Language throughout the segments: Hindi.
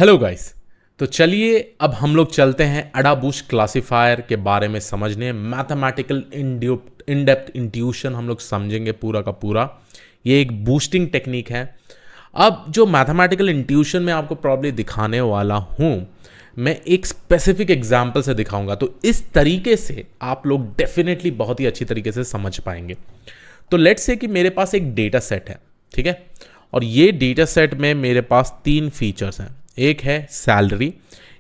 Hello guys. तो चलिए अब हम लोग चलते हैं अडाबूस्ट क्लासिफायर के बारे में समझने। मैथमेटिकल इन डेप्थ इंट्यूशन हम लोग समझेंगे पूरा का पूरा। ये एक बूस्टिंग टेक्निक है। अब जो मैथमेटिकल इंट्यूशन में आपको प्रॉब्लम दिखाने वाला हूँ, मैं एक स्पेसिफिक एग्जाम्पल से दिखाऊंगा, तो इस तरीके से आप लोग डेफिनेटली बहुत ही अच्छी तरीके से समझ पाएंगे। तो लेट्स से कि मेरे पास एक डेटा सेट है, ठीक है, और ये डेटा सेट में मेरे पास तीन फीचर्स हैं। एक है सैलरी,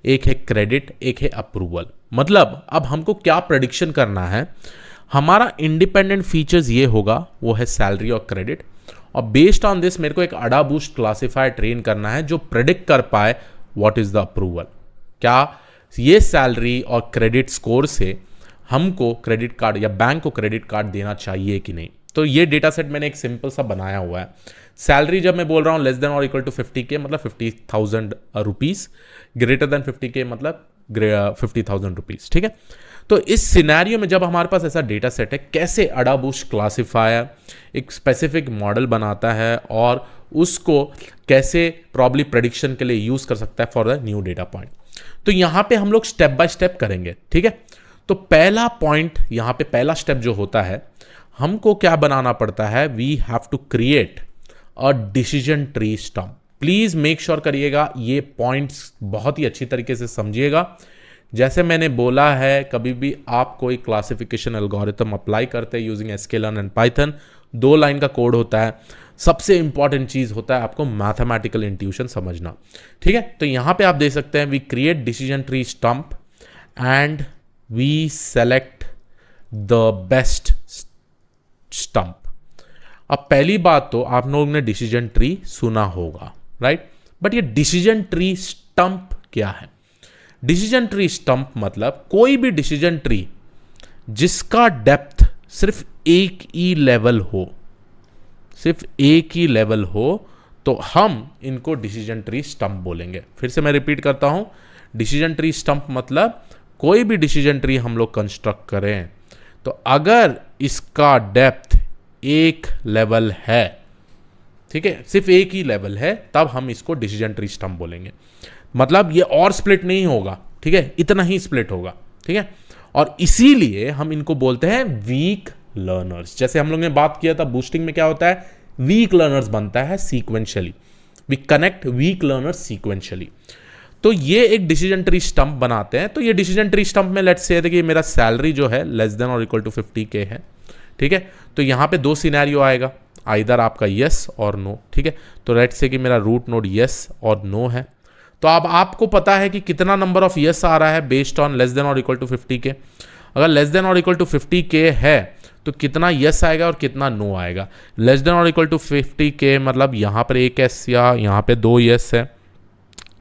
एक है क्रेडिट, एक है अप्रूवल। मतलब अब हमको क्या प्रेडिक्शन करना है, हमारा इंडिपेंडेंट फीचर्स ये होगा, वो है सैलरी और क्रेडिट, और बेस्ड ऑन दिस मेरे को एक अडाबूस्ट क्लासिफायर ट्रेन करना है जो प्रेडिक्ट कर पाए व्हाट इज द अप्रूवल। क्या ये सैलरी और क्रेडिट स्कोर से हमको क्रेडिट कार्ड या बैंक को क्रेडिट कार्ड देना चाहिए कि नहीं। तो ये डेटा सेट मैंने एक सिंपल सा बनाया हुआ है। सैलरी जब मैं बोल रहा हूँ लेस देन और इक्वल टू 50K मतलब 50,000 रुपीज़, ग्रेटर देन 50K मतलब 50,000 रुपीज़, ठीक है। तो इस सिनेरियो में जब हमारे पास ऐसा डेटा सेट है, कैसे अडाबूस्ट क्लासिफायर एक स्पेसिफिक मॉडल बनाता है और उसको कैसे प्रॉब्ली प्रेडिक्शन के लिए यूज़ कर सकता है for the new data point. तो यहाँ पे हम लोग स्टेप बाय स्टेप करेंगे, ठीक है। तो पहला पॉइंट यहाँ पे, पहला स्टेप जो होता है, हमको क्या बनाना पड़ता है, we have to create a decision tree stump. Please make sure करिएगा ये पॉइंट्स बहुत ही अच्छी तरीके से समझिएगा। जैसे मैंने बोला है, कभी भी आप कोई क्लासिफिकेशन एल्गोरिथम अप्लाई करते हैं using sklearn and Python, 2 line का कोड होता है। सबसे इंपॉर्टेंट चीज होता है आपको मैथमेटिकल इंट्यूशन समझना, ठीक है। तो यहां पे आप देख सकते हैं, we create decision tree stump and we select the best stump. अब पहली बात तो आप लोगों ने डिसीजन ट्री सुना होगा, राइट, बट ये डिसीजन ट्री स्टम्प क्या है? डिसीजन ट्री स्टम्प मतलब कोई भी डिसीजन ट्री जिसका डेप्थ सिर्फ एक ही लेवल हो, सिर्फ एक ही लेवल हो, तो हम इनको डिसीजन ट्री स्टम्प बोलेंगे। फिर से मैं रिपीट करता हूं, डिसीजन ट्री स्टम्प मतलब कोई भी डिसीजन ट्री हम लोग कंस्ट्रक्ट करें तो अगर इसका डेप्थ एक लेवल है, ठीक है, सिर्फ एक ही लेवल है, तब हम इसको डिसीजन ट्री स्टम्प बोलेंगे। मतलब ये और स्प्लिट नहीं होगा, ठीक है, इतना ही स्प्लिट होगा, ठीक है। और इसीलिए हम इनको बोलते हैं वीक लर्नर्स। जैसे हम लोग ने बात किया था बूस्टिंग में, क्या होता है, वीक लर्नर्स बनता है sequentially, we connect weak learners sequentially. तो ये एक डिसीजन ट्री स्टम्प बनाते हैं। तो ये डिसीजन ट्री स्टम्प में लेट्स से कि मेरा सैलरी जो है लेस देन और इक्वल टू 50K है, ठीक है। तो यहाँ पे 2 सिनेरियो आएगा, आइदर आपका यस और नो, ठीक है। तो लेट्स से कि मेरा रूट नोड यस और नो है। तो अब आपको पता है कि कितना नंबर ऑफ यस आ रहा है बेस्ड ऑन लेस देन और इक्वल टू 50K। अगर लेस देन और इक्वल टू 50K है तो कितना यस आएगा और कितना नो आएगा। लेस देन और इक्वल टू 50K मतलब यहाँ पर एक यस या यहाँ पे 2 यस है,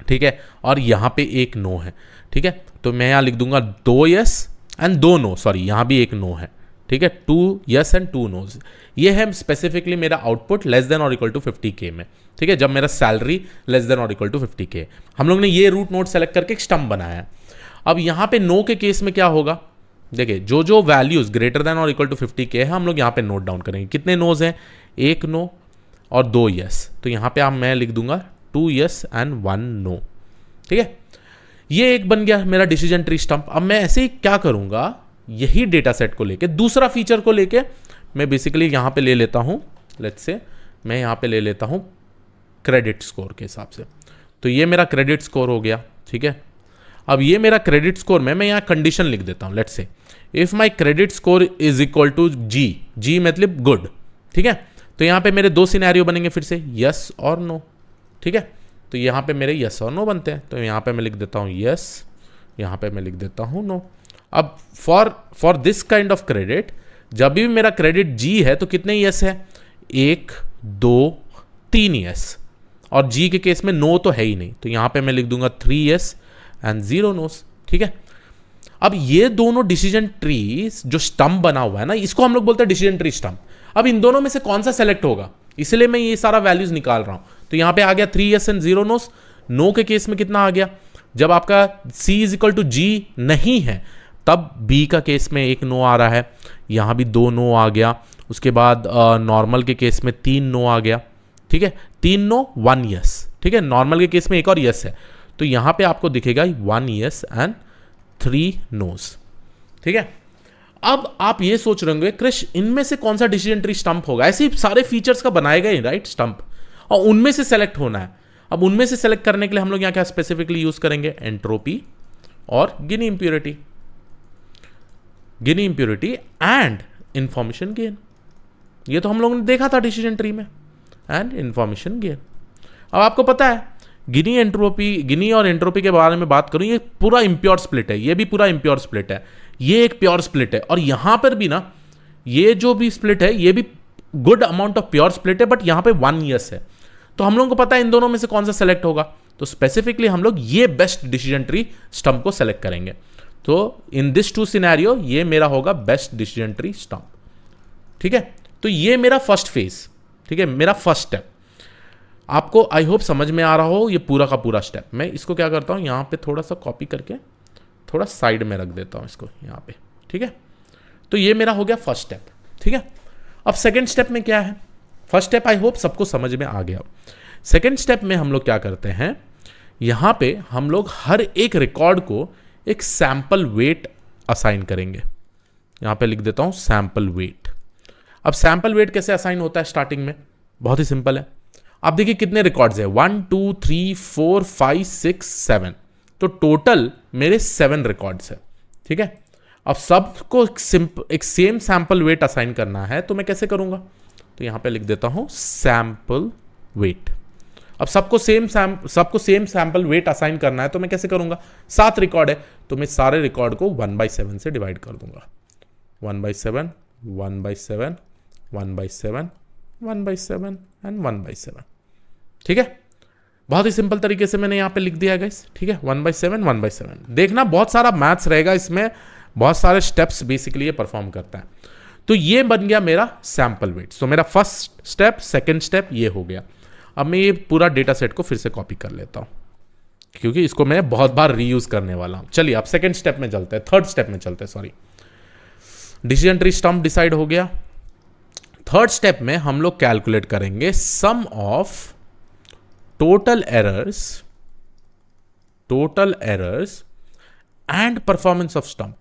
ठीक है, और यहाँ पे एक नो है, ठीक है। तो मैं यहाँ लिख दूंगा 2 यस एंड 2 नो, सॉरी यहाँ भी एक नो है, ठीक है, 2 यस एंड 2 नोज। ये है स्पेसिफिकली मेरा आउटपुट लेस देन और इक्वल टू 50K में, ठीक है, जब मेरा सैलरी लेस देन और इक्वल टू 50K। हम लोग ने ये रूट नोड सेलेक्ट करके एक स्टम्प बनाया है। अब यहाँ पे नो के केस में क्या होगा, देखिए जो जो वैल्यूज ग्रेटर देन और इक्वल टू 50K है हम लोग यहाँ पे नोट डाउन करेंगे। कितने नोज हैं, एक नो और 2 यस। तो यहाँ पे मैं लिख दूंगा 2 यस एंड 1 नो, ठीक है। ये एक बन गया मेरा डिसीजन ट्री स्टम्प। अब मैं ऐसे ही क्या करूंगा, यही डेटा सेट को लेके दूसरा फीचर को लेके मैं बेसिकली यहाँ पे ले लेता हूँ, लेट्स से मैं यहाँ पे ले लेता हूँ क्रेडिट स्कोर के हिसाब से। तो ये मेरा क्रेडिट स्कोर हो गया, ठीक है। अब ये मेरा क्रेडिट स्कोर में मैं यहाँ कंडीशन लिख देता हूँ, let's say if my credit score is equal to G मतलब गुड, ठीक है। तो यहाँ पे मेरे 2 सिनेरियो बनेंगे फिर से, यस और नो, ठीक है। तो यहाँ पे मेरे यस और नो बनते हैं। तो यहाँ पे मैं लिख देता हूँ यस, यहाँ पे मैं लिख देता हूँ नो। अब for this kind of credit, जब भी मेरा क्रेडिट जी है तो कितने यस है, 1 2 3 यस, और जी के केस में नो तो है ही नहीं। तो यहाँ पे मैं लिख दूंगा 3 यस एंड 0 नोस, ठीक है। अब ये दोनों डिसीजन ट्री जो स्टम्प बना हुआ है ना, इसको हम लोग बोलते हैं डिसीजन ट्री स्टम्प। अब इन दोनों में से कौन सा सेलेक्ट होगा, इसलिए मैं ये सारा वैल्यूज निकाल रहा हूं। तो यहां पे आ गया 3 यस एंड 0 नोस। नो के केस में कितना आ गया, जब आपका C इज इक्वल टू जी नहीं है तब B का केस में 1 नो आ रहा है, यहां भी 2 नो आ गया। उसके बाद नॉर्मल के केस में 3 नो आ गया, ठीक है, 3 नो 1 यस, ठीक है। नॉर्मल के केस में एक और यस है। तो यहां पे आपको दिखेगा 1 यस एंड 3 नोज। ठीक है, अब आप ये सोच रहे होंगे क्रिश इनमें से कौन सा डिसीजन ट्री स्टंप होगा, ऐसे ही सारे फीचर्स का बनाएगा ही राइट स्टंप, और उनमें से सेलेक्ट होना है। अब उनमें से सेलेक्ट करने के लिए हम लोग यहां क्या स्पेसिफिकली यूज करेंगे, एंट्रोपी और Gini impurity, Gini impurity and information gain. ये तो हम लोगों ने देखा था डिसीजन ट्री में, एंड इंफॉर्मेशन गेन। अब आपको पता है गिनी और एंट्रोपी के बारे में बात करूं, ये पूरा इम्प्योर स्प्लिट है, ये भी पूरा इम्प्योर स्प्लिट है, ये एक प्योर स्प्लिट है, और यहां पर भी ना ये जो भी स्प्लिट है ये भी good amount of pure split है, बट यहां पे 1 यस है। तो हम लोगों को पता है इन दोनों में से कौन सा सेलेक्ट होगा, तो स्पेसिफिकली हम लोग ये बेस्ट डिसीजन ट्री स्टंप को सेलेक्ट करेंगे। तो इन दिस 2 सिनेरियो ये मेरा होगा बेस्ट डिसीजन ट्री स्टंप। ठीक है, तो ये मेरा फर्स्ट फेज, ठीक है, मेरा फर्स्ट स्टेप। आपको आई होप समझ में आ रहा हो ये पूरा का पूरा स्टेप। मैं इसको क्या करता हूं, यहां पे थोड़ा सा कॉपी करके थोड़ा साइड में रख देता हूं इसको यहां पे। ठीक है, तो ये मेरा हो गया फर्स्ट स्टेप। ठीक है, अब सेकंड स्टेप में क्या है, फर्स्ट स्टेप आई होप सबको समझ में आ गया। सेकंड स्टेप में हम लोग क्या करते हैं, यहां पे हम लोग हर एक रिकॉर्ड को एक सैंपल वेट असाइन करेंगे। यहां पे लिख देता हूं सैंपल वेट। अब सैंपल वेट कैसे असाइन होता है स्टार्टिंग में, बहुत ही सिंपल है। आप देखिए कितने रिकॉर्ड्स है, 1 2 3 4 5 6 7, तो टोटल मेरे 7 रिकॉर्ड्स है। ठीक है, अब सबको एक सेम सैंपल वेट असाइन करना है, तो मैं कैसे करूंगा, तो यहां पे लिख देता हूं सैंपल वेट। अब सबको सेम सैंपल वेट असाइन करना है, तो मैं कैसे करूंगा, 7 रिकॉर्ड है तो मैं सारे रिकॉर्ड को 1/7 से डिवाइड कर दूंगा। 1/7 1/7 1/7 1/7 एंड 1/7। ठीक है, बहुत ही सिंपल तरीके से मैंने यहां पे लिख दिया है गाइस। ठीक है, 1/7 1/7। देखना बहुत सारा मैथ्स रहेगा इसमें, बहुत सारे स्टेप्स बेसिकली ये परफॉर्म करता है। तो ये बन गया मेरा सैंपल वेट। सो मेरा फर्स्ट स्टेप, सेकंड स्टेप ये हो गया। अब मैं ये पूरा डेटा सेट को फिर से कॉपी कर लेता हूं, क्योंकि इसको मैं बहुत बार रीयूज करने वाला हूं। चलिए अब सेकंड स्टेप में चलते हैं, थर्ड स्टेप में चलते हैं, sorry. Decision tree stump decide हो गया। थर्ड स्टेप में हम लोग कैलकुलेट करेंगे sum of total errors and performance of stump.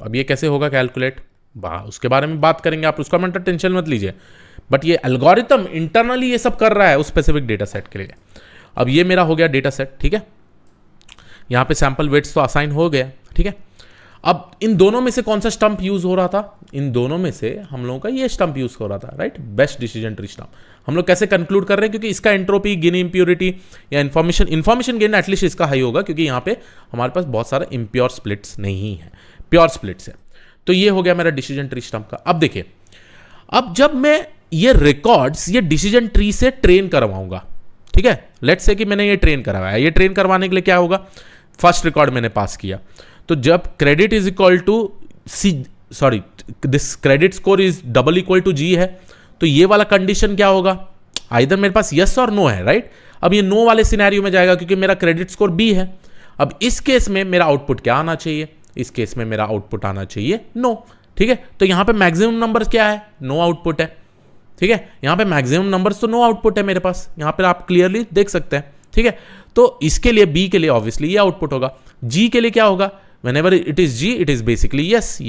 अब ये कैसे होगा कैलकुलेट, उसके बारे में बात करेंगे, आप उसका मतलब टेंशन मत लीजिए, बट ये एल्गोरिथम इंटरनली ये सब कर रहा है उस स्पेसिफिक डेटा सेट के लिए। अब ये मेरा हो गया डेटा सेट। ठीक है, यहां पे सैंपल वेट्स तो असाइन हो गया। ठीक है, अब इन दोनों में से कौन सा स्टंप यूज हो रहा था, इन दोनों में से हम लोगों का ये स्टंप यूज हो रहा था, right, best decision tree stump. हम लोग कैसे कंक्लूड कर रहे हैं, क्योंकि इसका एंट्रोपी, गिनी इंप्योरिटी या इंफॉर्मेशन गेन एटलीस्ट इसका हाई होगा, क्योंकि यहां पे हमारे पास बहुत सारे इंप्योर स्प्लिट्स नहीं है, प्योर स्प्लिट्स है। तो ये हो गया मेरा डिसीजन ट्री स्टंप का। अब देखिए, अब जब मैं ये रिकॉर्ड्स ये डिसीजन ट्री से ट्रेन करवाऊंगा, ठीक है, लेट्स से कि मैंने ये ट्रेन करवाया, ये ट्रेन करवाने के लिए क्या होगा, फर्स्ट रिकॉर्ड मैंने पास किया, तो जब credit is equal to this credit score is double equal to G है, तो ये वाला कंडीशन क्या होगा, आइदर मेरे पास यस और नो है, राइट। अब ये नो वाले सिनेरियो में जाएगा क्योंकि मेरा क्रेडिट स्कोर बी है। अब इस केस में मेरा आउटपुट क्या आना चाहिए, इस केस में मेरा आउटपुट आना चाहिए नो। ठीक है, तो यहां पे मैक्सिमम नंबर क्या है, नो आउटपुट है। ठीक है, यहां पे मैक्सिमम नंबर्स तो नो आउटपुट है मेरे पास, यहां पर आप क्लियरली देख सकते हैं। ठीक है, तो इसके लिए बी के लिए ऑब्वियसली ये आउटपुट होगा। जी के लिए क्या होगा, whenever it is G it is basically yes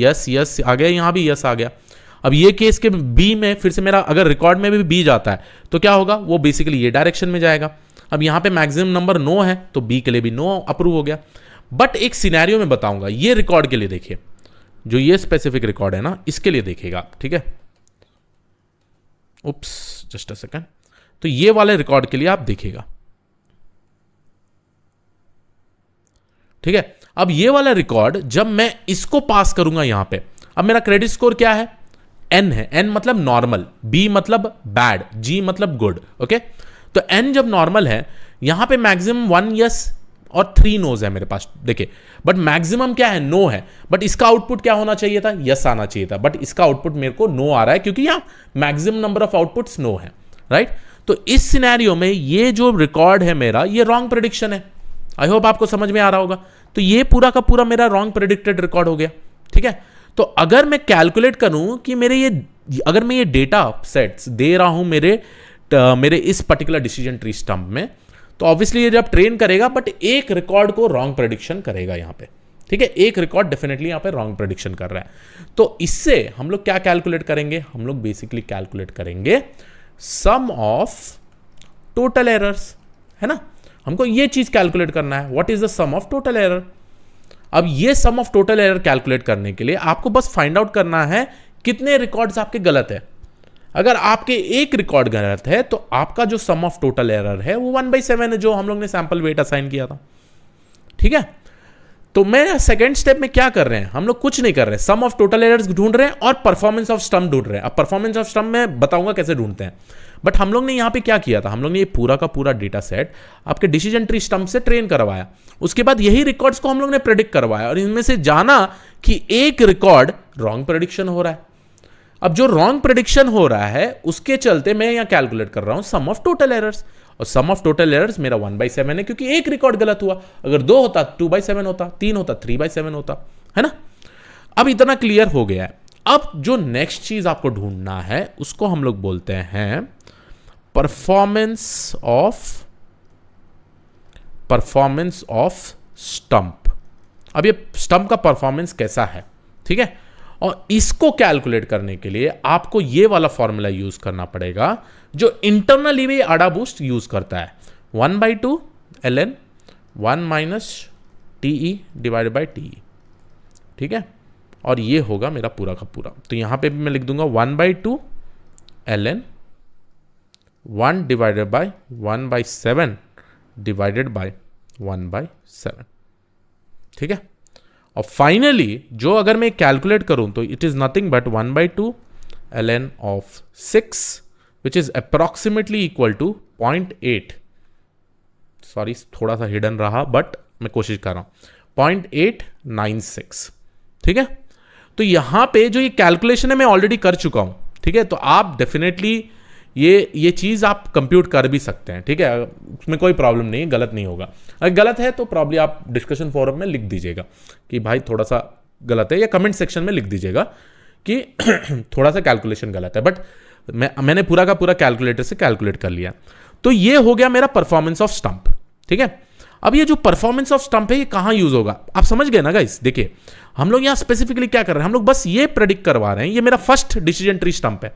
आ गया, यहां भी yes आ गया। अब ये केस के B में फिर से मेरा अगर रिकॉर्ड में भी B जाता है तो क्या होगा, वो बेसिकली ये डायरेक्शन में जाएगा। अब यहां पे मैक्सिमम नंबर नो है तो B के लिए भी नो अप्रूव हो गया। बट एक सिनेरियो में बताऊंगा, ये रिकॉर्ड के लिए देखिए, जो ये स्पेसिफिक रिकॉर्ड है ना, इसके लिए देखिएगा। ठीक है, उप्स जस्ट अ सेकंड, तो ये वाले रिकॉर्ड के लिए आप देखिएगा। ठीक है, अब ये वाला रिकॉर्ड जब मैं इसको पास करूंगा यहां पे, अब मेरा क्रेडिट स्कोर क्या है, एन है, एन मतलब नॉर्मल, बी मतलब बैड, जी मतलब गुड। ओके, तो एन जब नॉर्मल है, यहां पे मैक्सिमम 1 यस और 3 नोज है मेरे पास, देखिए, बट मैक्सिमम क्या है, नो है, बट इसका आउटपुट क्या होना चाहिए था, यस आना चाहिए था, बट इसका आउटपुट मेरे को नो आ रहा है क्योंकि यहां maximum number of outputs no है, राइट। तो इस सिनेरियो में ये जो रिकॉर्ड है मेरा, ये रॉन्ग प्रेडिक्शन है। आई होप आपको समझ में आ रहा होगा। तो ये पूरा का पूरा मेरा रॉन्ग प्रेडिक्टेड रिकॉर्ड हो गया। ठीक है, तो अगर मैं कैलकुलेट करूं कि मेरे ये, अगर मैं ये डेटा सेट्स दे रहा हूं मेरे मेरे इस पर्टिकुलर डिसीजन ट्री स्टंप में, तो ऑब्वियसली ये जब ट्रेन करेगा बट एक रिकॉर्ड को रॉन्ग प्रेडिक्शन करेगा यहाँ पे, ठीक है, एक रिकॉर्ड डेफिनेटली यहाँ पे रॉन्ग प्रेडिक्शन कर रहा है। तो इससे हम लोग क्या कैलकुलेट करेंगे, हम लोग बेसिकली कैलकुलेट करेंगे सम ऑफ टोटल एरर्स, है ना। हमको ये चीज कैलकुलेट करना है, what is the sum of total error. अब ये sum of total error calculate करने के लिए आपको बस फाइंड आउट करना है कितने रिकॉर्ड्स आपके गलत है। अगर आपके एक रिकॉर्ड गलत है तो आपका जो सम ऑफ टोटल एरर है वो 1/7 है, जो हम लोग ने सैंपल वेट असाइन किया था, ठीक है। तो मैं सेकंड स्टेप में क्या कर रहे हैं, हम लोग कुछ नहीं कर रहे हैं, सम ऑफ टोटल एरर्स ढूंढ रहे हैं और परफॉर्मेंस ऑफ स्टंप ढूंढ रहे हैं। अब परफॉर्मेंस ऑफ स्टंप में बताऊंगा कैसे ढूंढते हैं, बट हम लोग ने यहां पे क्या किया था, हम लोग ने ये पूरा का पूरा डेटा सेट आपके डिसीजन ट्री स्टंप से ट्रेन करवाया, उसके बाद यही रिकॉर्ड्स को हम लोग ने प्रेडिक्ट करवाया और इनमें से जाना कि एक रिकॉर्ड रॉन्ग प्रेडिक्शन हो रहा है। अब जो रॉन्ग प्रेडिक्शन हो रहा है उसके चलते मैं यहां कैलकुलेट कर रहा हूं सम ऑफ टोटल एरर्स, और सम ऑफ टोटल एरर्स मेरा 1/7 है, क्योंकि एक रिकॉर्ड गलत हुआ। अगर 2 होता 2/7 होता, 3 होता 3/7 होता, है ना। अब इतना क्लियर हो गया है। अब जो नेक्स्ट चीज आपको ढूंढना है उसको हम लोग बोलते हैं परफॉर्मेंस ऑफ स्टंप। अब ये स्टंप का परफॉर्मेंस कैसा है, ठीक है, और इसको कैलकुलेट करने के लिए आपको ये वाला फॉर्मूला यूज करना पड़ेगा जो इंटरनली भी अडा बूस्ट यूज करता है, 1/2 ln 1 - TE divided by TE, ठीक है। और ये होगा मेरा पूरा का पूरा, तो यहां पे भी मैं लिख दूंगा 1/2 ln 1 divided by 1/7 divided by 1/7, ठीक है। और फाइनली जो अगर मैं कैलकुलेट करूं तो it is nothing but 1/2 ln of 6 which is approximately equal to 0.8, sorry थोड़ा सा हिडन रहा बट मैं कोशिश कर रहा हूं, 0.896, ठीक है। तो यहां पे जो ये कैलकुलेशन है मैं ऑलरेडी कर चुका हूं, ठीक है। तो आप डेफिनेटली ये चीज आप कंप्यूट कर भी सकते हैं, ठीक है, उसमें कोई प्रॉब्लम नहीं है, गलत नहीं होगा। अगर गलत है तो प्रॉब्ली आप डिस्कशन फोरम में लिख दीजिएगा कि भाई थोड़ा सा गलत है, या कमेंट सेक्शन में लिख दीजिएगा कि थोड़ा सा कैलकुलेशन गलत है, बट मैंने पूरा का पूरा कैलकुलेटर से कैलकुलेट कर लिया। तो ये हो गया मेरा परफॉर्मेंस ऑफ स्टंप, ठीक है। अब ये जो परफॉर्मेंस ऑफ स्टंप है ये कहां यूज होगा, आप समझ गए ना गाइस। देखिए हम लोग यहां स्पेसिफिकली क्या कर रहे हैं, हम लोग बस ये प्रेडिक्ट करवा रहे हैं, ये मेरा फर्स्ट डिसीजन ट्री स्टंप है,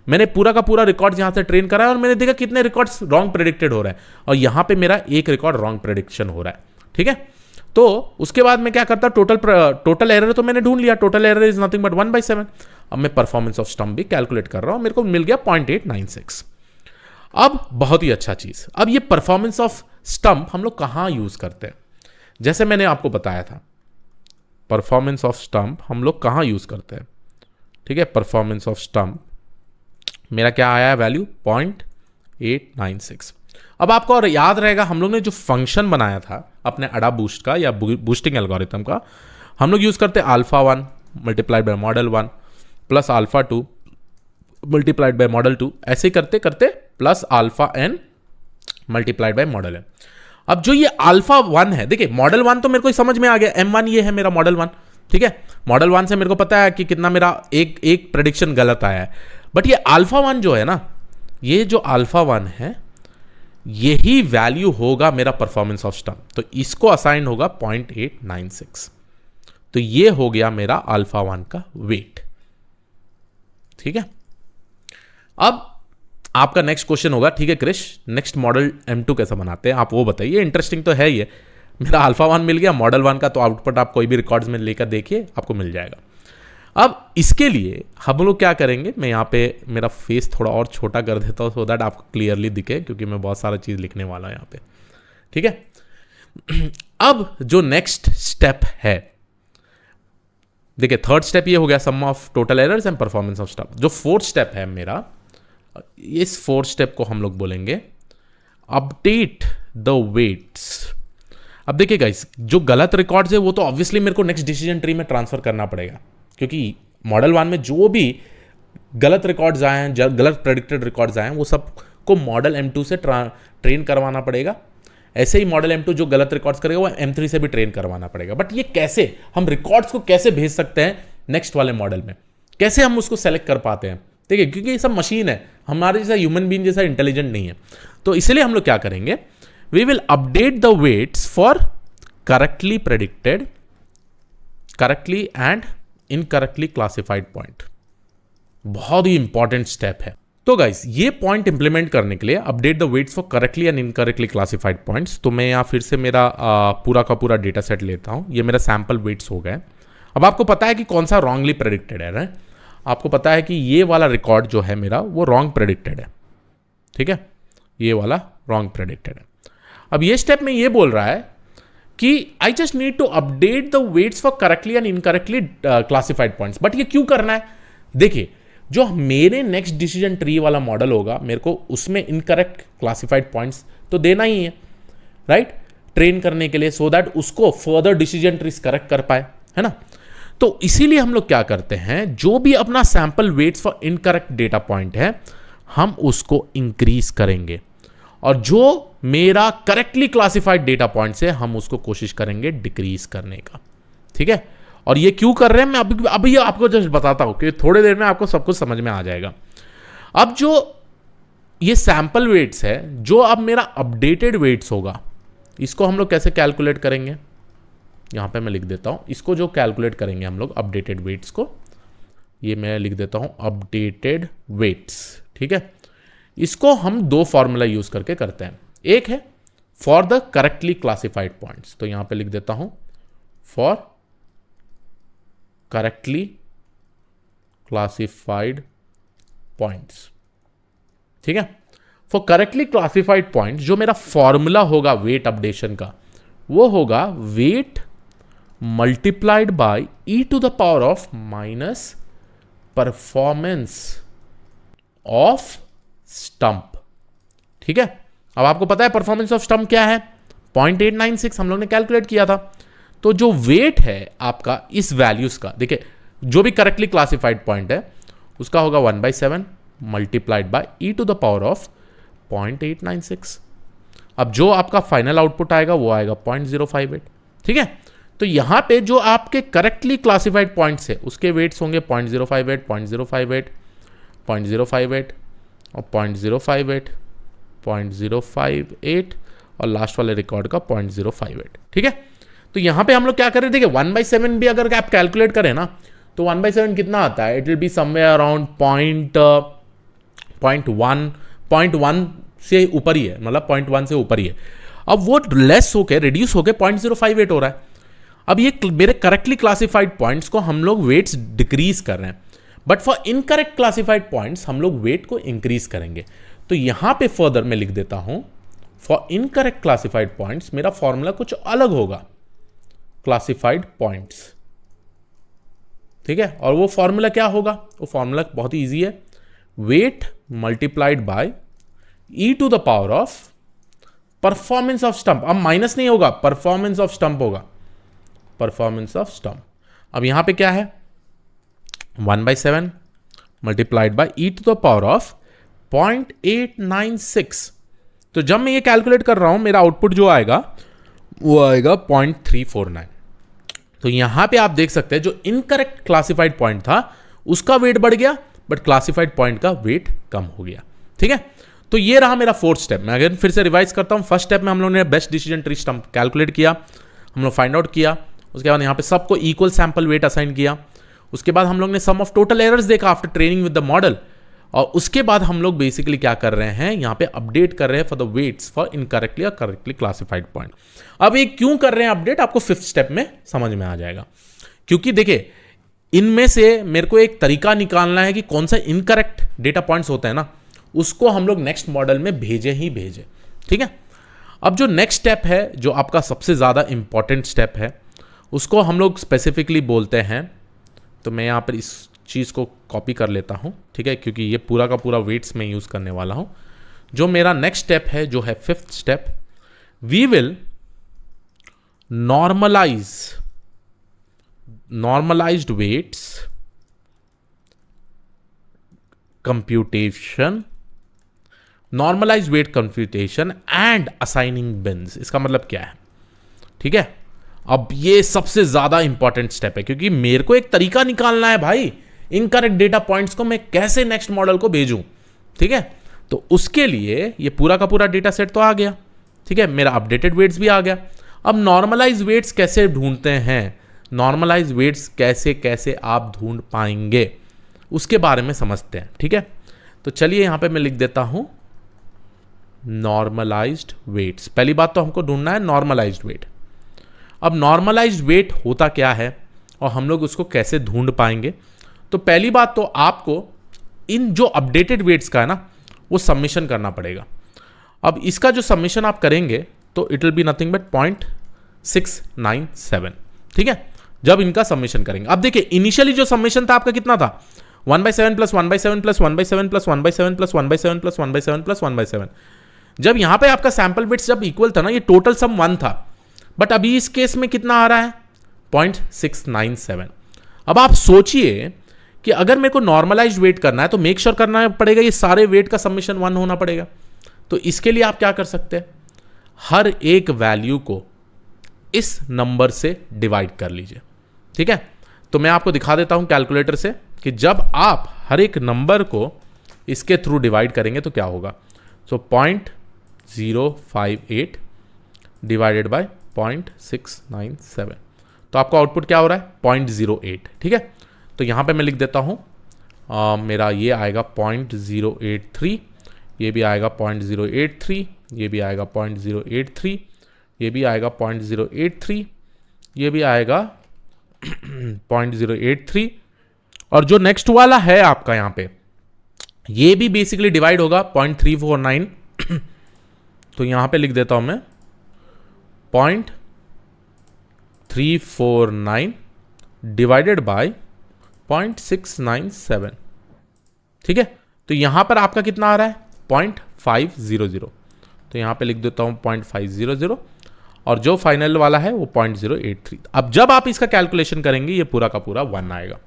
मैंने पूरा का पूरा रिकॉर्ड यहां से ट्रेन करा है और मैंने देखा कितने रिकॉर्ड्स रॉन्ग प्रेडिक्टेड हो रहा है, और यहां पे मेरा एक रिकॉर्ड रॉन्ग प्रेडिक्शन हो रहा है, ठीक है। तो उसके बाद मैं क्या करता, टोटल एरर तो मैंने ढूंढ लिया, total error is nothing but 1/7। अब मैं परफॉर्मेंस ऑफ स्टंप भी कैलकुलेट कर रहा हूं, मेरे को मिल गया 0.896। अब बहुत ही अच्छा चीज, अब ये परफॉर्मेंस ऑफ स्टंप हम लोग कहां यूज करते हैं, जैसे मैंने आपको बताया था परफॉर्मेंस ऑफ स्टंप हम लोग कहां यूज करते हैं, ठीक है। परफॉर्मेंस ऑफ स्टंप मेरा क्या आया है वैल्यू 0.896। अब आपको और याद रहेगा हम लोग ने जो फंक्शन बनाया था अपने अडा बूस्ट का या बूस्टिंग एल्गोरिथम का, हम लोग यूज करते α1 multiplied by model 1 plus α2 multiplied by model 2, ऐसे करते करते plus αn multiplied by model n। अब जो ये α1 है, देखिए मॉडल 1 तो मेरे को समझ में आ गया, m1 ये है मेरा मॉडल 1, ठीक है। मॉडल 1 से मेरे को पता है कि कितना मेरा एक प्रेडिक्शन गलत आया है, बट ये α1 जो है ना, ये जो α1 है यही वैल्यू होगा मेरा परफॉर्मेंस ऑफ स्टंप, तो इसको असाइन होगा 0.896। तो ये हो गया मेरा α1 का वेट, ठीक है। अब आपका नेक्स्ट क्वेश्चन होगा, ठीक है क्रिश नेक्स्ट मॉडल M2 कैसा बनाते हैं आप वो बताइए, इंटरेस्टिंग तो है ये। मेरा α1 मिल गया, मॉडल 1 का तो आउटपुट आप कोई भी रिकॉर्ड्स में लेकर देखिए आपको मिल जाएगा। अब इसके लिए हम लोग क्या करेंगे, मैं यहाँ पे मेरा फेस थोड़ा और छोटा कर देता हूँ सो दैट आपको क्लियरली दिखे, क्योंकि मैं बहुत सारा चीज़ लिखने वाला हूँ यहाँ पे, ठीक है। अब जो नेक्स्ट स्टेप है, देखिए थर्ड स्टेप ये हो गया sum of total errors and performance of stump. जो फोर्थ स्टेप है मेरा, इस फोर्थ स्टेप को हम लोग बोलेंगे अपडेट द वेट्स। अब देखिए गाइस, जो गलत रिकॉर्ड्स है वो तो ऑब्वियसली मेरे को नेक्स्ट डिसीजन ट्री में ट्रांसफर करना पड़ेगा, क्योंकि मॉडल 1 में जो भी गलत रिकॉर्ड्स आए हैं, गलत प्रेडिक्टेड रिकॉर्ड्स आए हैं, वो सब को मॉडल M2 से ट्रेन करवाना पड़ेगा। ऐसे ही मॉडल M2 जो गलत रिकॉर्ड्स करेगा वो M3 से भी ट्रेन करवाना पड़ेगा। बट ये कैसे, हम रिकॉर्ड्स को कैसे भेज सकते हैं नेक्स्ट वाले मॉडल में, कैसे हम उसको सेलेक्ट कर पाते हैं। ठीक है, क्योंकि ये सब मशीन है, हमारे जैसा ह्यूमन बीइंग जैसा इंटेलिजेंट नहीं है। तो इसलिए हम लोग क्या करेंगे, we will update the weights for correctly predicted, correctly and incorrectly classified point. बहुत ही इंपॉर्टेंट स्टेप है। तो गाइस ये पॉइंट इंप्लीमेंट करने के लिए update the weights for correctly and incorrectly classified points, तो मैं यहाँ फिर से मेरा पूरा का पूरा डेटा सेट लेता हूँ। ये मेरा सैंपल वेट्स हो गए। अब आपको पता है कि कौन सा रॉन्गली प्रेडिक्टेड है, राइट? आपको पता है कि ये वाला रिकॉर्ड जो है मेरा वो रॉन्ग प्रेडिक्टेड है, ठीक है, ये वाला रॉन्ग प्रेडिक्टेड है। अब ये स्टेप में ये बोल रहा है कि I just need to update the weights for correctly and incorrectly classified points. But ये क्यों करना है? देखिए, जो मेरे नेक्स्ट डिसीजन ट्री वाला मॉडल होगा, मेरे को उसमें इनकरेक्ट क्लासिफाइड पॉइंट्स तो देना ही है, राइट, ट्रेन करने के लिए, सो दैट उसको फर्दर डिसीजन ट्रीज करेक्ट कर पाए, है ना। तो इसीलिए हम लोग क्या करते हैं, जो भी अपना sample waits for incorrect data point है हम उसको इंक्रीज करेंगे, और जो मेरा करेक्टली क्लासिफाइड डेटा पॉइंट है हम उसको कोशिश करेंगे डिक्रीज करने का, ठीक है। और ये क्यों कर रहे हैं मैं अभी आपको जस्ट बताता हूं कि थोड़ी देर में आपको सब कुछ समझ में आ जाएगा। अब जो ये सैंपल वेट्स है, जो अब मेरा अपडेटेड वेट्स होगा, इसको हम लोग कैसे कैलकुलेट करेंगे, यहां पे मैं लिख देता हूं। इसको जो कैलकुलेट करेंगे हम लोग अपडेटेड वेट्स को, ये मैं लिख देता हूं अपडेटेड वेट्स, ठीक है। इसको हम दो फॉर्मूला यूज करके करते हैं। एक है for the correctly classified points, तो यहां पे लिख देता हूं फॉर करेक्टली क्लासिफाइड पॉइंट्स, ठीक है। फॉर करेक्टली क्लासिफाइड पॉइंट्स जो मेरा फॉर्मूला होगा वेट अपडेशन का, वो होगा weight multiplied by e to the power of minus performance of stump, ठीक है। अब आपको पता है परफॉर्मेंस ऑफ स्टंप क्या है, 0.896 हम लोग ने कैलकुलेट किया था। तो जो वेट है आपका इस वैल्यूज का, देखिए जो भी करेक्टली क्लासिफाइड पॉइंट है उसका होगा 1/7 multiplied by e to the power of 0.896। अब जो आपका फाइनल आउटपुट आएगा वो आएगा 0.058, ठीक है। तो यहां पे जो आपके करेक्टली क्लासिफाइड पॉइंट्स है उसके वेट्स होंगे 0.058, 0.058, 0.058 और 0.058, 0.058 और लास्ट वाले रिकॉर्ड का 0.058, ठीक है। तो यहां पे हम लोग क्या कर रहे हैं, देखिए 1/7 भी अगर आप कैलकुलेट करें ना तो 1/7 कितना आता है, it will be somewhere around 0.1 से ऊपर ही है, मतलब 0.1 से ऊपर ही है। अब वो लेस होके रिड्यूस होके 0.058 हो रहा है। अब ये मेरे करेक्टली क्लासिफाइड पॉइंट्स को हम लोग वेट्स डिक्रीज कर रहे हैं, but for incorrect classified points हम लोग वेट को इंक्रीज करेंगे। तो यहां पे फर्दर मैं लिख देता हूं फॉर इनकरेक्ट क्लासिफाइड पॉइंट्स मेरा फॉर्मूला कुछ अलग होगा, क्लासिफाइड पॉइंट्स, ठीक है। और वो फॉर्मूला क्या होगा, वो फॉर्मूला बहुत ही इजी है, weight multiplied by e to the power of performance of stump. अब माइनस नहीं होगा, परफॉर्मेंस ऑफ स्टंप होगा, परफॉर्मेंस ऑफ स्टंप। अब यहां पे क्या है, 1/7 multiplied by e to the power of 0.896। तो जब मैं ये कैलकुलेट कर रहा हूं मेरा आउटपुट जो आएगा वो आएगा 0.349। तो यहां पे आप देख सकते हैं जो इनकरेक्ट क्लासिफाइड पॉइंट था उसका वेट बढ़ गया, बट क्लासिफाइड पॉइंट का वेट कम हो गया, ठीक है। तो ये रहा मेरा फोर्थ स्टेप। मैं अगर फिर से रिवाइज करता हूं, फर्स्ट स्टेप में हम लोगों ने best decision tree stump calculate किया, हम लोग फाइंड आउट किया, उसके बाद यहां पे सबको इक्वल सैंपल वेट असाइन किया, उसके बाद हम लोग ने सम ऑफ टोटल एरर्स देखा after training with the model, और उसके बाद हम लोग बेसिकली क्या कर रहे हैं, यहां पे अपडेट कर रहे हैं for the weights for incorrectly और करेक्टली क्लासिफाइड पॉइंट। अब ये क्यों कर रहे हैं अपडेट, आपको फिफ्थ स्टेप में समझ में आ जाएगा। क्योंकि देखिए इनमें से मेरे को एक तरीका निकालना है कि कौन सा इनकरेक्ट डेटा पॉइंट्स होता है ना, उसको हम लोग नेक्स्ट मॉडल में भेजे ही भेजे, ठीक है। अब जो नेक्स्ट स्टेप है, जो आपका सबसे ज्यादा इंपॉर्टेंट स्टेप है, उसको हम लोग स्पेसिफिकली बोलते हैं, तो मैं यहां पर इस चीज़ को कॉपी कर लेता हूं, ठीक है, क्योंकि ये पूरा का पूरा वेट्स में यूज़ करने वाला हूं। जो मेरा नेक्स्ट स्टेप है, जो है fifth step, we will normalized weights computation, normalized weight computation and assigning bins. इसका मतलब क्या है, ठीक है। अब ये सबसे ज्यादा इंपॉर्टेंट स्टेप है, क्योंकि मेरे को एक तरीका निकालना है भाई, इनकरेक्ट डेटा पॉइंट्स को मैं कैसे नेक्स्ट मॉडल को भेजूं, ठीक है। तो उसके लिए ये पूरा का पूरा डेटा सेट तो आ गया, ठीक है, मेरा अपडेटेड वेट्स भी आ गया। अब नॉर्मलाइज वेट्स कैसे ढूंढते हैं, नॉर्मलाइज वेट्स कैसे कैसे आप ढूंढ पाएंगे उसके बारे में समझते हैं, ठीक है। तो चलिए यहां पे मैं लिख देता हूं नॉर्मलाइज्ड वेट्स। पहली बात तो हमको ढूंढना है नॉर्मलाइज्ड वेट। अब नॉर्मलाइज्ड वेट होता क्या है और हम लोग उसको कैसे ढूंढ पाएंगे। तो पहली बात तो आपको इन जो अपडेटेड वेट्स का है ना वो सबमिशन करना पड़ेगा। अब इसका जो सबमिशन आप करेंगे तो it will be nothing but 0.697, ठीक है, जब इनका सबमिशन करेंगे। अब देखिए इनिशियली जो सबमिशन था आपका कितना था, 1/7 + 1/7 + 1/7 + 1/7 + 1/7 + 1/7 + 1/7। जब यहां पे आपका सैंपल वेट्स जब इक्वल था ना, ये टोटल सम 1 था, बट अभी इस केस में कितना आ रहा है 0.697। अब आप सोचिए कि अगर मेरे को नॉर्मलाइज्ड वेट करना है तो मेक श्योर करना पड़ेगा ये सारे वेट का सबमिशन 1 होना पड़ेगा। तो इसके लिए आप क्या कर सकते हैं, हर एक वैल्यू को इस नंबर से डिवाइड कर लीजिए, ठीक है। तो मैं आपको दिखा देता हूं कैलकुलेटर से कि जब आप हर एक नंबर को इसके थ्रू डिवाइड करेंगे तो क्या होगा। सो 0.058 डिवाइडेड बाय 0.697, तो आपका आउटपुट क्या हो रहा है 0.08, ठीक है। तो यहां पे मैं लिख देता हूं मेरा ये आएगा 0.083, ये भी आएगा 0.083, ये भी आएगा 0.083, ये भी आएगा 0.083, ये भी आएगा 0.083, और जो नेक्स्ट वाला है आपका यहां पे ये भी बेसिकली डिवाइड होगा 0.349। तो यहां पे लिख देता हूं मैं 0.349 डिवाइडेड बाय 0.697, ठीक है। तो यहां पर आपका कितना आ रहा है 0.500, तो यहां पे लिख देता हूं 0.500, और जो फाइनल वाला है वो 0.083। अब जब आप इसका कैलकुलेशन करेंगे ये पूरा का पूरा 1 आएगा।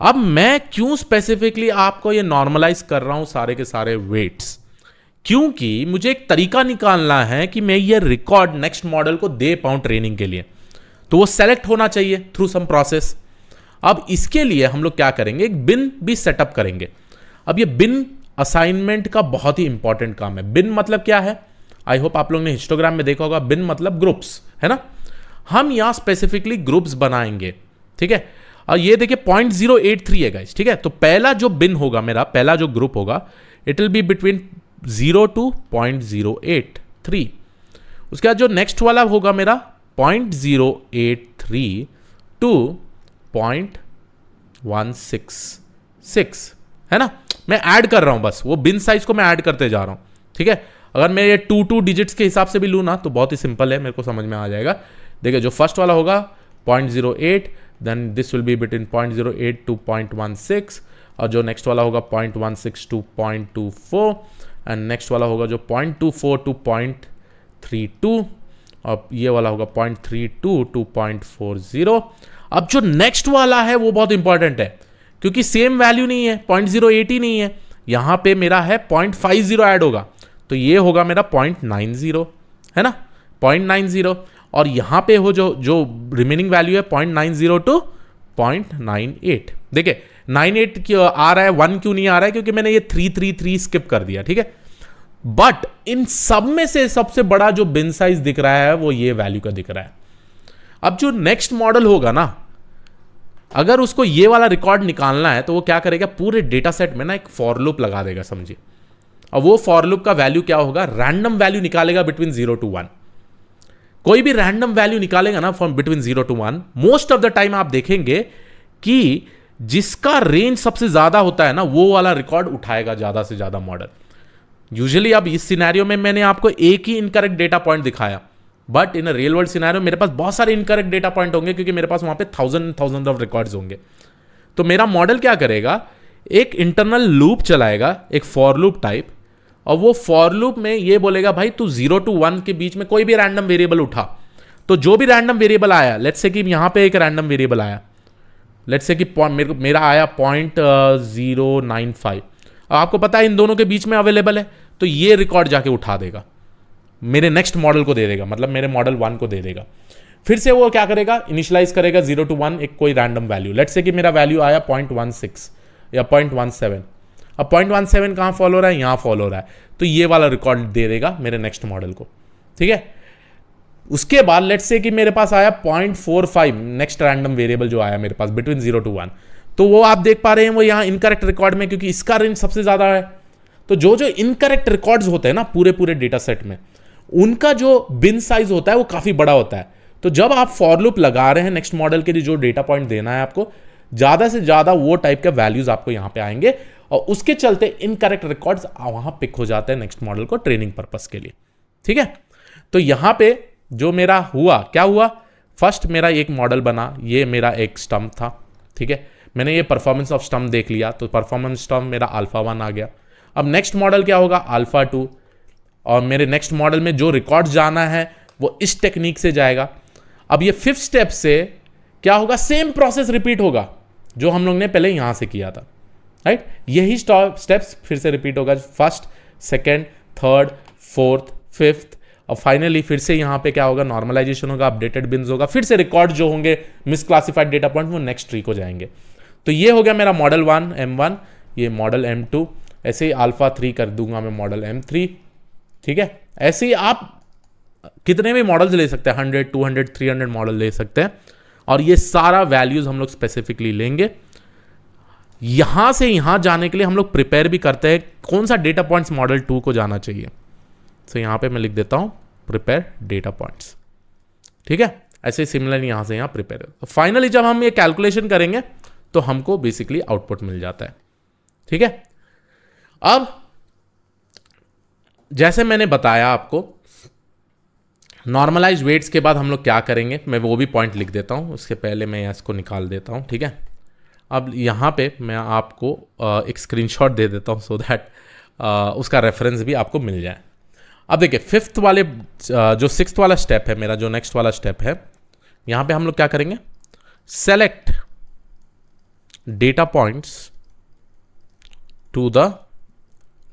अब मैं क्यों स्पेसिफिकली आपको ये नॉर्मलाइज कर रहा हूं सारे के सारे वेट्स, क्योंकि मुझे एक तरीका निकालना है कि मैं ये रिकॉर्ड नेक्स्ट मॉडल को दे पाऊं ट्रेनिंग के लिए, तो वो सेलेक्ट होना चाहिए थ्रू सम प्रोसेस। अब इसके लिए हम लोग क्या करेंगे, एक बिन भी सेटअप करेंगे। अब ये बिन असाइनमेंट का बहुत ही इंपॉर्टेंट काम है। बिन मतलब क्या है, आई होप आप लोग ने हिस्टोग्राम में देखा होगा, बिन मतलब ग्रुप्स है ना। हम यहां स्पेसिफिकली ग्रुप्स बनाएंगे, ठीक है। और ये देखिए 0.083 है गाइस, ठीक है। तो पहला जो बिन होगा मेरा, पहला जो ग्रुप होगा, it will be between 0 to 0.083। उसके बाद जो नेक्स्ट वाला होगा मेरा 0.083 to 0.166, है ना। मैं ऐड कर रहा हूं, बस वो बिन साइज को मैं ऐड करते जा रहा हूं, ठीक है। अगर मैं ये 2 डिजिट्स के हिसाब से भी लूँ ना तो बहुत ही सिंपल है, मेरे को समझ में आ जाएगा। देखिए जो फर्स्ट वाला होगा 0.08, then this will be between 0.08 to 0.16, और जो नेक्स्ट वाला होगा 0.16 to 0.24, एंड नेक्स्ट वाला होगा जो 0.24 to 0.32, और ये वाला होगा 0.32 to 0.40। अब जो नेक्स्ट वाला है वो बहुत इंपॉर्टेंट है, क्योंकि सेम वैल्यू नहीं है, 0.080 नहीं है, यहां पे मेरा है 0.50 ऐड होगा, तो ये होगा मेरा 0.90, है ना, 0.90। और यहां पे हो जो जो रिमेनिंग वैल्यू है 0.90 to 0.98। देखिए 98 क्यों आ रहा है, 1 क्यों नहीं आ रहा है, क्योंकि मैंने ये 333 स्किप कर दिया, ठीक है। बट इन सब में से सबसे बड़ा जो बिन साइज दिख रहा है वो ये वैल्यू का दिख रहा है। अब जो नेक्स्ट मॉडल होगा ना, अगर उसको ये वाला रिकॉर्ड निकालना है तो वो क्या करेगा, पूरे डेटा सेट में ना एक फॉर लूप लगा देगा, समझिए। और वो फॉर लूप का वैल्यू क्या होगा, रैंडम वैल्यू निकालेगा बिटवीन 0 to 1। कोई भी रैंडम वैल्यू निकालेगा ना from between 0 to 1, most of the time आप देखेंगे कि जिसका रेंज सबसे ज्यादा होता है ना वो वाला रिकॉर्ड उठाएगा ज्यादा से ज्यादा मॉडल। यूजुअली अब इस सिनेरियो में मैंने आपको एक ही इनकरेक्ट डेटा पॉइंट दिखाया, but in real world scenario मेरे पास बहुत सारे इनकरेक्ट डेटा पॉइंट होंगे, क्योंकि मेरे पास वहां पे थाउजेंड ऑफ रिकॉर्ड्स होंगे। तो मेरा मॉडल क्या करेगा, एक इंटरनल लूप चलाएगा, एक फॉर लूप टाइप, और वो फॉर लूप में ये बोलेगा भाई तू 0 to 1 के बीच में कोई भी रैंडम वेरिएबल उठा। तो जो भी रैंडम वेरिएबल आया, लेट्स से कि यहां पे एक रैंडम वेरिएबल आया, लेट्स से कि मेरा आया 0.095, आपको पता है इन दोनों के बीच में अवेलेबल है, तो ये रिकॉर्ड जाके उठा देगा, मेरे नेक्स्ट मॉडल को दे देगा, मतलब मेरे मॉडल 1 को दे देगा। फिर से वो क्या करेगा, इनिशियलाइज करेगा 0 to 1 एक कोई रैंडम वैल्यू। लेट्स से कि मेरा वैल्यू आया 0.16 या 0.17। अब 0.17 कहाँ फॉलो हो रहा है, यहाँ फॉलो हो रहा है, तो ये वाला रिकॉर्ड दे देगा मेरे नेक्स्ट मॉडल को, ठीक है। उसके बाद लेट्स से कि मेरे पास आया 0.45 नेक्स्ट रैंडम वेरिएबल जो आया मेरे पास बिटवीन 0 to 1, तो वो आप देख पा रहे हैं वो यहाँ इनकरेक्ट रिकॉर्ड में, क्योंकि इसका रेंज सबसे ज्यादा है। तो जो जो इनकरेक्ट रिकॉर्ड्स होते हैं ना पूरे पूरे डेटा सेट में, उनका जो बिन साइज होता है वो काफी बड़ा होता है। तो जब आप फॉर लूप लगा रहे हैं नेक्स्ट मॉडल के लिए, जो डेटा पॉइंट देना है आपको, ज्यादा से ज्यादा वो टाइप के वैल्यूज आपको यहां पे आएंगे, और उसके चलते इनकरेक्ट रिकॉर्ड्स वहां पिक हो जाते हैं नेक्स्ट मॉडल को ट्रेनिंग पर्पस के लिए, ठीक है। तो यहां पे जो मेरा हुआ, क्या हुआ, फर्स्ट मेरा एक मॉडल बना, ये मेरा एक स्टम्प था, ठीक है। मैंने ये परफॉर्मेंस ऑफ स्टम्प देख लिया, तो परफॉर्मेंस स्टम्प मेरा अल्फा 1 आ गया। अब नेक्स्ट मॉडल क्या होगा, अल्फा 2, और मेरे नेक्स्ट मॉडल में जो रिकॉर्ड जाना है वो इस टेक्निक से जाएगा। अब ये 5th स्टेप से क्या होगा, सेम प्रोसेस रिपीट होगा जो हम लोग ने पहले यहां से किया था, राइट। यही स्टेप्स फिर से रिपीट होगा, first, second, third, fourth, fifth, और फाइनली फिर से यहां पे क्या होगा, नॉर्मलाइजेशन होगा, अपडेटेड बिन्स होगा, फिर से रिकॉर्ड जो होंगे मिसक्लासिफाइड डेटा पॉइंट वो नेक्स्ट ट्री को जाएंगे। तो ये हो गया मेरा मॉडल 1 M1, ये मॉडल M2, ऐसे ही अल्फा 3 कर दूंगा मैं मॉडल M3, ठीक है। ऐसे ही आप कितने भी मॉडल्स ले सकते हैं, 100, 200, 300 मॉडल ले सकते हैं, और ये सारा वैल्यूज हम लोग स्पेसिफिकली लेंगे। यहां से यहां जाने के लिए हम लोग प्रिपेयर भी करते हैं कौन सा डेटा पॉइंट्स मॉडल 2 को जाना चाहिए। तो यहां पे मैं लिख देता हूं प्रिपेयर डेटा पॉइंट्स, ठीक है। ऐसे सिमिलरली यहां से यहां प्रिपेयर, फाइनली जब हम ये कैलकुलेशन करेंगे तो हमको बेसिकली आउटपुट मिल जाता है, ठीक है। अब जैसे मैंने बताया आपको, नॉर्मलाइज वेट्स के बाद हम लोग क्या करेंगे, मैं वो भी पॉइंट लिख देता हूं, उसके पहले मैं इसको निकाल देता हूं, ठीक है। अब यहाँ पे मैं आपको एक स्क्रीनशॉट दे देता हूं सो दैट उसका रेफरेंस भी आपको मिल जाए। अब देखिए 5th वाले जो 6th वाला स्टेप है मेरा, जो नेक्स्ट वाला स्टेप है, यहाँ पे हम लोग क्या करेंगे, select data points to the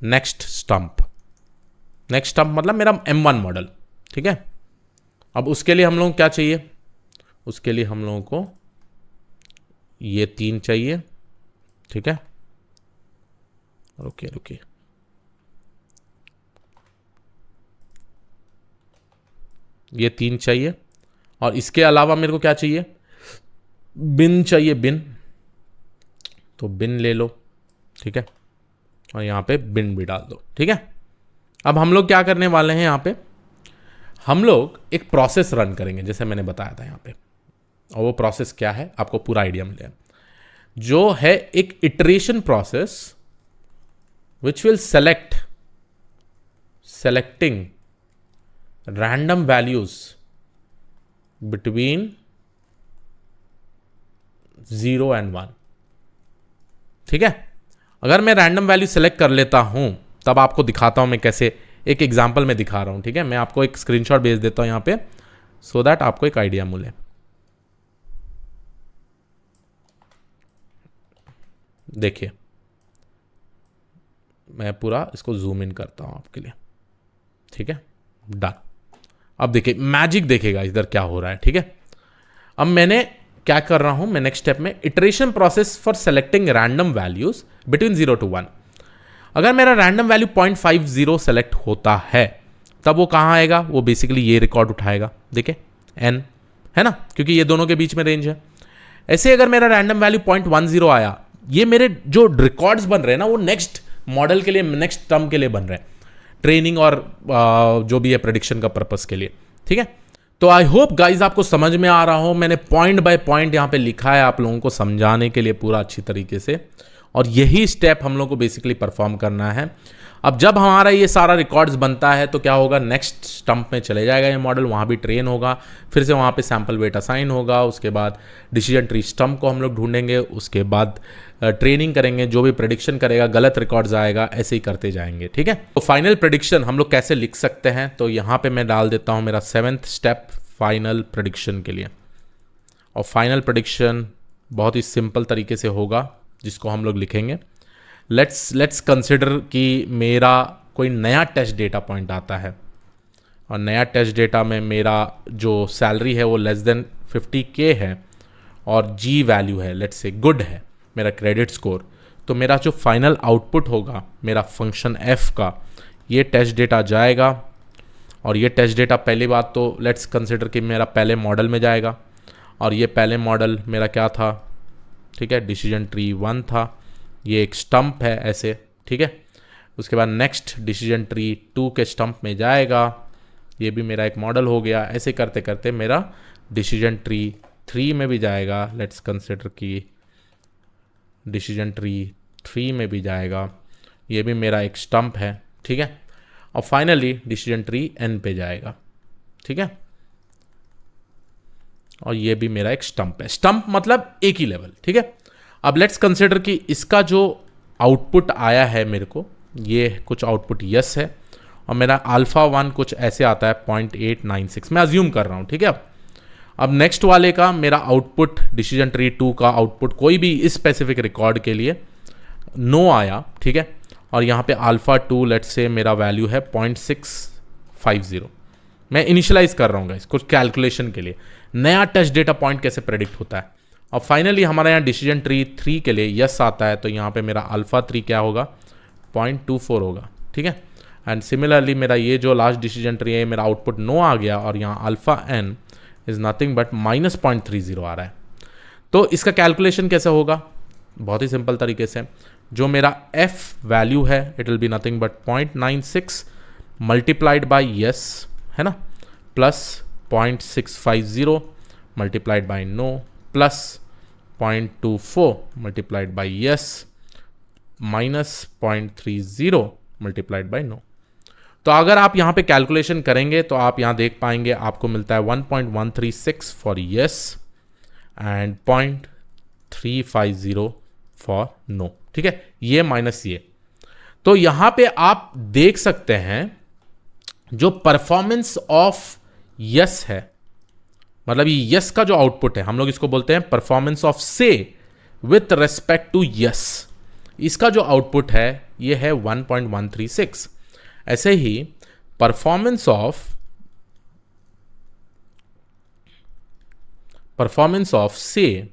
next stump. Next stump मतलब मेरा M1 मॉडल, ठीक है। अब उसके लिए हम लोग क्या चाहिए, उसके लिए हम लोगों को ये 3 चाहिए, ठीक है। रुकिए ये 3 चाहिए, और इसके अलावा मेरे को क्या चाहिए, बिन चाहिए, बिन, तो बिन ले लो, ठीक है, और यहां पे बिन भी डाल दो, ठीक है। अब हम लोग क्या करने वाले हैं, यहां पे हम लोग एक प्रोसेस रन करेंगे जैसे मैंने बताया था यहाँ पे, और वो प्रोसेस क्या है आपको पूरा आइडिया मिलेगा, जो है एक iteration process which will selecting random values between 0 and 1, ठीक है। अगर मैं रैंडम वैल्यू सेलेक्ट कर लेता हूं, तब आपको दिखाता हूं मैं कैसे, एक एग्जांपल में दिखा रहा हूं, ठीक है। मैं आपको एक स्क्रीनशॉट भेज देता हूं यहां पे, सो दैट आपको एक आइडिया मिले। देखिए मैं पूरा इसको जूम इन करता हूं आपके लिए, ठीक है, डन। अब देखिए मैजिक देखेगा इधर क्या हो रहा है, ठीक है। अब मैंने क्या कर रहा हूं, मैं नेक्स्ट स्टेप में iteration process for selecting random values between 0 to 1। अगर मेरा रैंडम वैल्यू 0.50 सेलेक्ट होता है, तब वो कहां आएगा, वो बेसिकली ये रिकॉर्ड उठाएगा, देखिए n है ना, क्योंकि ये दोनों के बीच में रेंज है। ऐसे अगर मेरा रैंडम वैल्यू 0.10 आया, ये मेरे जो रिकॉर्ड्स बन रहे हैं ना, वो नेक्स्ट मॉडल के लिए, नेक्स्ट टर्म के लिए बन रहे हैं, ट्रेनिंग और जो भी है प्रेडिक्शन का पर्पस के लिए, ठीक है। तो आई होप गाइज आपको समझ में आ रहा हो, मैंने पॉइंट बाय पॉइंट यहां पे लिखा है आप लोगों को समझाने के लिए पूरा अच्छी तरीके से, और यही स्टेप हम लोग को बेसिकली परफॉर्म करना है। अब जब हमारा ये सारा रिकॉर्ड्स बनता है तो क्या होगा, नेक्स्ट स्टंप में चले जाएगा ये मॉडल, वहाँ भी ट्रेन होगा, फिर से वहाँ पे सैम्पल वेट असाइन होगा, उसके बाद डिसीजन ट्री स्टंप को हम लोग ढूंढेंगे, उसके बाद ट्रेनिंग करेंगे, जो भी प्रेडिक्शन करेगा गलत रिकॉर्ड्स आएगा, ऐसे ही करते जाएंगे, ठीक है। तो फाइनल प्रेडिक्शन हम लोग कैसे लिख सकते हैं, तो यहाँ पे मैं डाल देता हूँ मेरा 7th स्टेप फाइनल प्रेडिक्शन के लिए। और फाइनल प्रेडिक्शन बहुत ही सिंपल तरीके से होगा, जिसको हम लोग लिखेंगे, लेट्स कंसिडर कि मेरा कोई नया टेस्ट डेटा पॉइंट आता है, और नया टेस्ट डेटा में मेरा जो सैलरी है वो लेस देन 50K है और जी वैल्यू है, लेट्स से गुड है मेरा क्रेडिट स्कोर, तो मेरा जो फाइनल आउटपुट होगा मेरा फंक्शन एफ का, ये टेस्ट डेटा जाएगा। और ये टेस्ट डेटा पहली बात तो लेट्स कंसिडर कि मेरा पहले मॉडल में जाएगा, और ये पहले मॉडल मेरा क्या था, ठीक है, डिसीजन ट्री 1 था, ये एक स्टंप है ऐसे, ठीक है। उसके बाद नेक्स्ट डिसीजन ट्री 2 के स्टंप में जाएगा, ये भी मेरा एक मॉडल हो गया। ऐसे करते करते मेरा डिसीजन ट्री 3 में भी जाएगा, लेट्स कंसिडर कि डिसीजन ट्री 3 में भी जाएगा, ये भी मेरा एक स्टंप है, ठीक है। और फाइनली डिसीजन ट्री n पे जाएगा, ठीक है, और ये भी मेरा एक स्टंप है। स्टंप मतलब एक ही लेवल, ठीक है। अब लेट्स कंसिडर कि इसका जो आउटपुट आया है मेरे को, ये कुछ आउटपुट यस है, और मेरा अल्फा 1 कुछ ऐसे आता है 0.896, मैं अज्यूम कर रहा हूँ, ठीक है। अब नेक्स्ट वाले का मेरा आउटपुट डिसीजन ट्री 2 का आउटपुट कोई भी इस स्पेसिफिक रिकॉर्ड के लिए नो आया, ठीक है। और यहाँ पे अल्फा 2 लेट्स से मेरा वैल्यू है 0.650, मैं इनिशियलाइज कर रहा हूँ गाइस कुछ कैलकुलेशन के लिए, नया टेस्ट डेटा पॉइंट कैसे प्रेडिक्ट होता है। और फाइनली हमारा यहाँ डिसीजन ट्री 3 के लिए यस आता है, तो यहाँ पे मेरा अल्फा 3 क्या होगा, 0.24 होगा, ठीक है। एंड सिमिलरली मेरा ये जो लास्ट डिसीजन ट्री है मेरा आउटपुट नो आ गया, और यहाँ alpha n is nothing but -0.30 आ रहा है। तो इसका कैलकुलेशन कैसे होगा, बहुत ही सिंपल तरीके से, जो मेरा f वैल्यू है it will be nothing but 0.96 multiplied by yes, है ना, plus 0.650 multiplied by no, plus 0.24 multiplied by yes, minus 0.30 multiplied by no. तो अगर आप यहाँ पे कैलकुलेशन करेंगे तो आप यहाँ देख पाएंगे आपको मिलता है 1.136 for yes and 0.350 for no, ठीक है, ये माइनस ये। तो यहाँ पे आप देख सकते हैं जो परफॉर्मेंस ऑफ यस है, मतलब ये यस का जो आउटपुट है, हम लोग इसको बोलते हैं परफॉर्मेंस ऑफ से विथ रेस्पेक्ट टू यस, इसका जो आउटपुट है ये है 1.136। ऐसे ही परफॉर्मेंस ऑफ से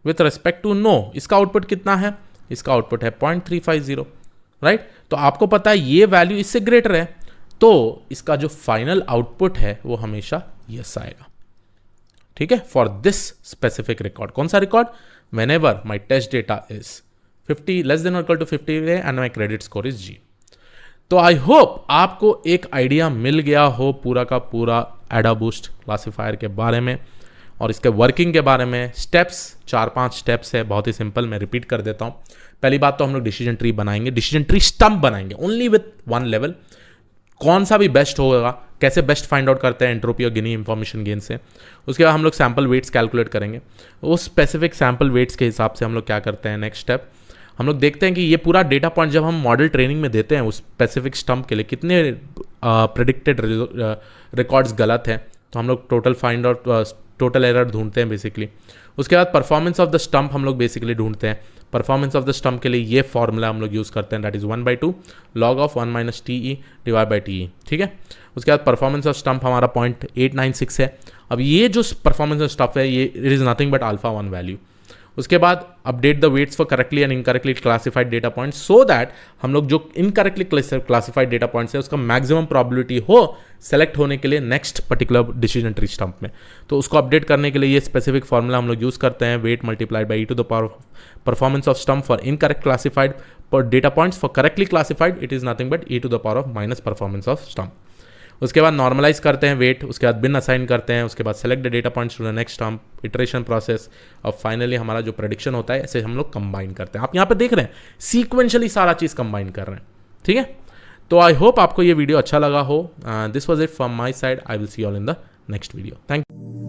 विथ रेस्पेक्ट टू नो, इसका आउटपुट कितना है, इसका आउटपुट है 0.350, राइट। तो आपको पता है ये वैल्यू इससे ग्रेटर है, तो इसका जो फाइनल आउटपुट है वो हमेशा यस आएगा, ठीक है, फॉर दिस स्पेसिफिक रिकॉर्ड। कौन सा record, whenever my test data is 50 less than और equal to 50 and my credit score is G. तो आई होप आपको एक आइडिया मिल गया हो पूरा का पूरा एडाबूस्ट क्लासिफायर के बारे में और इसके वर्किंग के बारे में। स्टेप्स 4-5 स्टेप्स है, बहुत ही सिंपल, मैं रिपीट कर देता हूँ। पहली बात तो हम लोग डिसीजन ट्री बनाएंगे, डिसीजन ट्री स्टंप बनाएंगे ओनली विथ 1 लेवल, कौन सा भी बेस्ट होगा, कैसे बेस्ट फाइंड आउट करते हैं एंट्रोपी और गिनी इंफॉर्मेशन गेन से। उसके बाद हम लोग सैम्पल वेट्स कैलकुलेट करेंगे, उस स्पेसिफिक सैम्पल वेट्स के हिसाब से हम लोग क्या करते हैं, नेक्स्ट स्टेप हम लोग देखते हैं कि ये पूरा डेटा पॉइंट जब हम मॉडल ट्रेनिंग में देते हैं उस स्पेसिफिक स्टंप के लिए कितने प्रेडिक्टेड रिकॉर्ड्स गलत हैं, तो हम लोग total find out total error ढूंढते हैं बेसिकली। उसके बाद परफॉर्मेंस ऑफ द स्टंप हम लोग बेसिकली ढूंढते हैं। परफॉर्मेंस ऑफ द स्टंप के लिए ये फॉर्मूला हम लोग यूज़ करते हैं, that is 1/2 log of 1 - TE divide by TE, ठीक है। उसके बाद परफॉर्मेंस ऑफ स्टंप हमारा 0.896 है। अब ये जो परफॉर्मेंस ऑफ स्टंप है ये it is nothing but alpha 1 value. उसके बाद update the weights for correctly and incorrectly classified data points, so that हम लोग जो इनकरेक्टली क्लासिफाइड डेटा पॉइंट्स है उसका मैक्सिमम प्रोबेबिलिटी हो सेलेक्ट होने के लिए next particular decision tree stump में। तो उसको अपडेट करने के लिए ये स्पेसिफिक फॉर्मूला हम लोग यूज़ करते हैं, weight multiplied by e to the power performance of stump for incorrect classified पर data points, for correctly classified it is nothing but e to the power of minus performance of stump. उसके बाद नॉर्मलाइज करते हैं वेट, उसके बाद बिन असाइन करते हैं, उसके बाद select the data points to the next stump, iteration process, और फाइनली हमारा जो प्रेडिक्शन होता है ऐसे हम लोग कंबाइन करते हैं। आप यहाँ पे देख रहे हैं सीक्वेंशियली सारा चीज़ कंबाइन कर रहे हैं, ठीक है। तो आई होप आपको ये वीडियो अच्छा लगा हो। This was it from my side, I will see all in the next video, thank you.